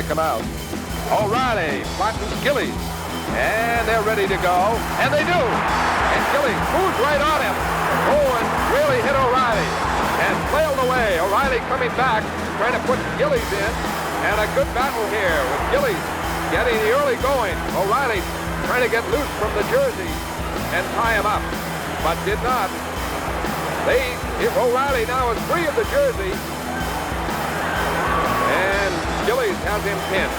him out. O'Reilly flattens Gillies. And they're ready to go. And they do. And Gillies moves right on him. Oh, and really hit O'Reilly. And flailed away. O'Reilly coming back, trying to put Gillies in. And a good battle here with Gillies getting the early going. O'Reilly trying to get loose from the jersey and tie him up, but did not. If O'Reilly now is free of the jersey, and Gillies has him pinned.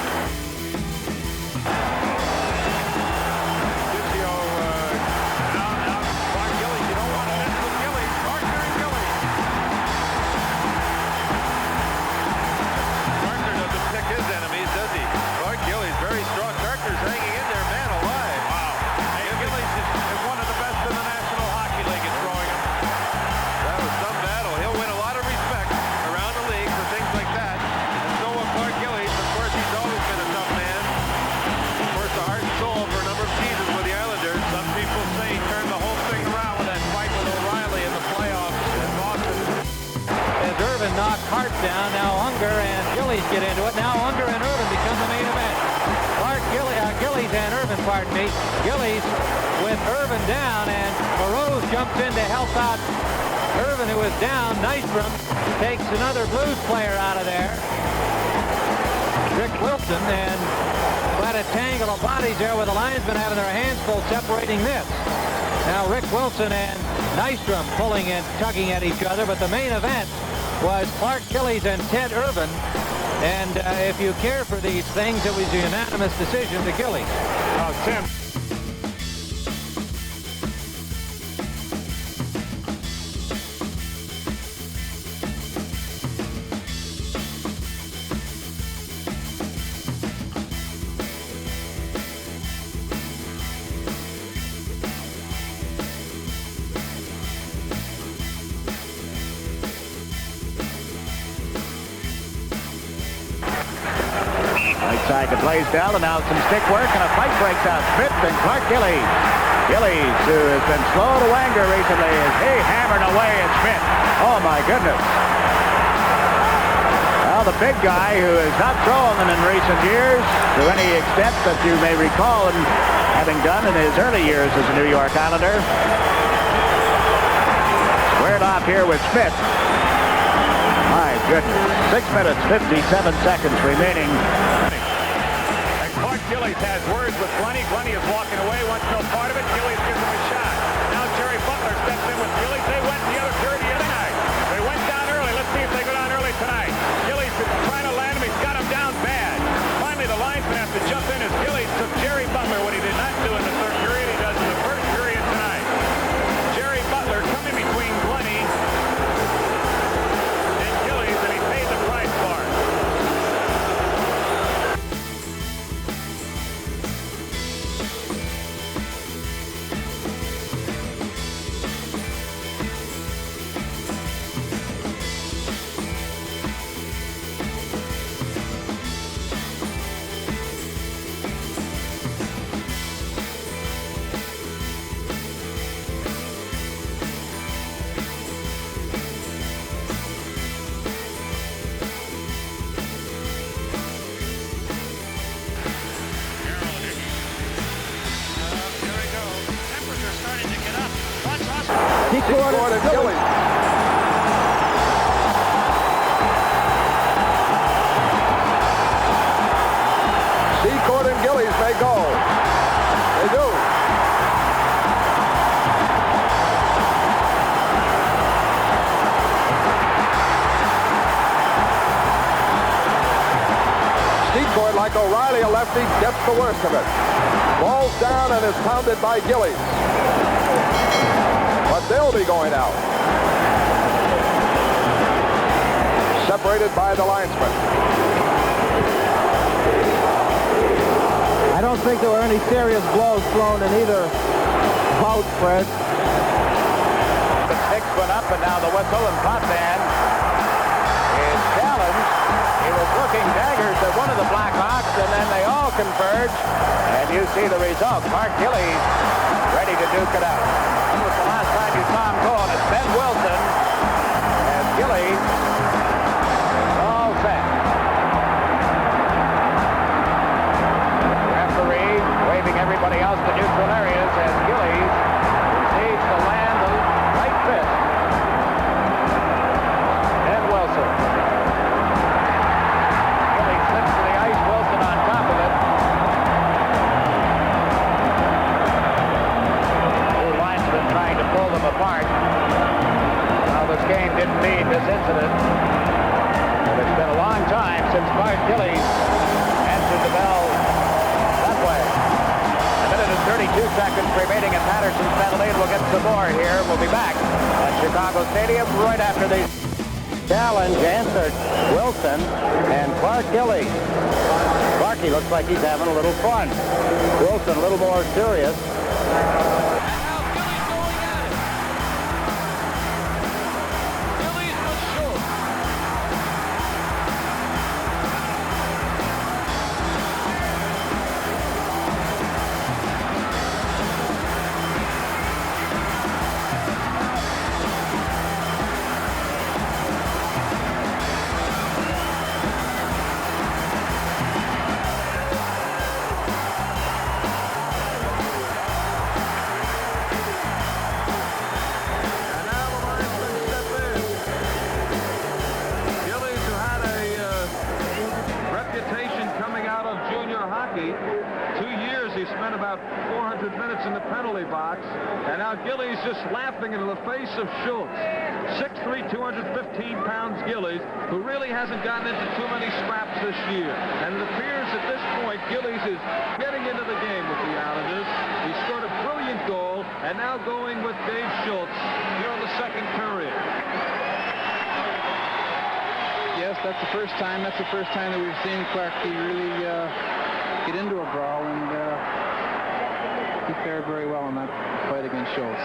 Down now, Unger and Gillies get into it. Now Unger and Irvin become the main event. Gillies and Irvin, pardon me. Gillies with Irvin down, and Burroughs jumps in to help out Irvin, who is down. Nystrom takes another Blues player out of there. Rick Wilson, and quite a tangle of bodies there with the linesmen having their hands full separating this. Now Rick Wilson and Nystrom pulling and tugging at each other, but the main event was Clark Gillies and Ted Irvin. And if you care for these things, it was a unanimous decision to Gillies. Tim. Side to Blaisdell, and now some stick work, and a fight breaks out. Smith and Clark Gillies. Gillies, who has been slow to anger recently, is hammering away at Smith. Oh my goodness. Well, the big guy who has not thrown them in recent years to any extent that you may recall him having done in his early years as a New York Islander. Squared off here with Smith. My goodness. 6 minutes, 57 seconds remaining. Gillies has words with Glennie. Glennie is walking away, wants no part of it. Gillies gives him a shot. Now Jerry Butler steps in with Gillies. They went the other 30 the other night. They went down early. Let's see if they go down early tonight. Gillies is trying to land him. He's got him down bad. Finally, the linesman has to jump in as Gillies took Jerry Butler. What he did not do in the third period, he does in the first period tonight. Jerry Butler coming between Glennie and Gillies, and he paid the price for it. Secord and Gillies. Secord and Gillies may go. They do. Secord, like O'Reilly, a lefty, gets the worst of it. Falls down and is pounded by Gillies. But they'll be going out. Separated by the linesman. I don't think there were any serious blows thrown in either bout, Fred. The sticks went up, and now the whistle, and Potvin is challenged. He was looking daggers at one of the Blackhawks, and then they all converge, and you see the result. Clark Gillies ready to duke it out. When was the last time you saw him go? And it's Ben Wilson and Gillies all set. everybody else to neutral areas as Gillies proceeds to land the right fist. And Wilson. Gillies slips to the ice, Wilson on top of it. Two linesmen trying to pull them apart. Well, this game didn't need this incident. But it's been a long time since Clark Gillies answered the bell that way. A minute and 32 seconds remaining in Patterson's penalty, and we'll get some more here. We'll be back at Chicago Stadium right after the challenge answered Wilson and Clark Gillies. Clarky looks like he's having a little fun. Wilson a little more serious. hockey. 2 years he spent about 400 minutes in the penalty box, and now Gillies just laughing into the face of Schultz. 6'3", 215 pounds Gillies, who really hasn't gotten into too many scraps this year. And it appears at this point Gillies is getting into the game with the Islanders. He scored a brilliant goal, and now going with Dave Schultz here in the second period. Yes, that's the first time. That's the first time that we've seen Clarky really get into a brawl, and he fared very well in that fight against Schultz.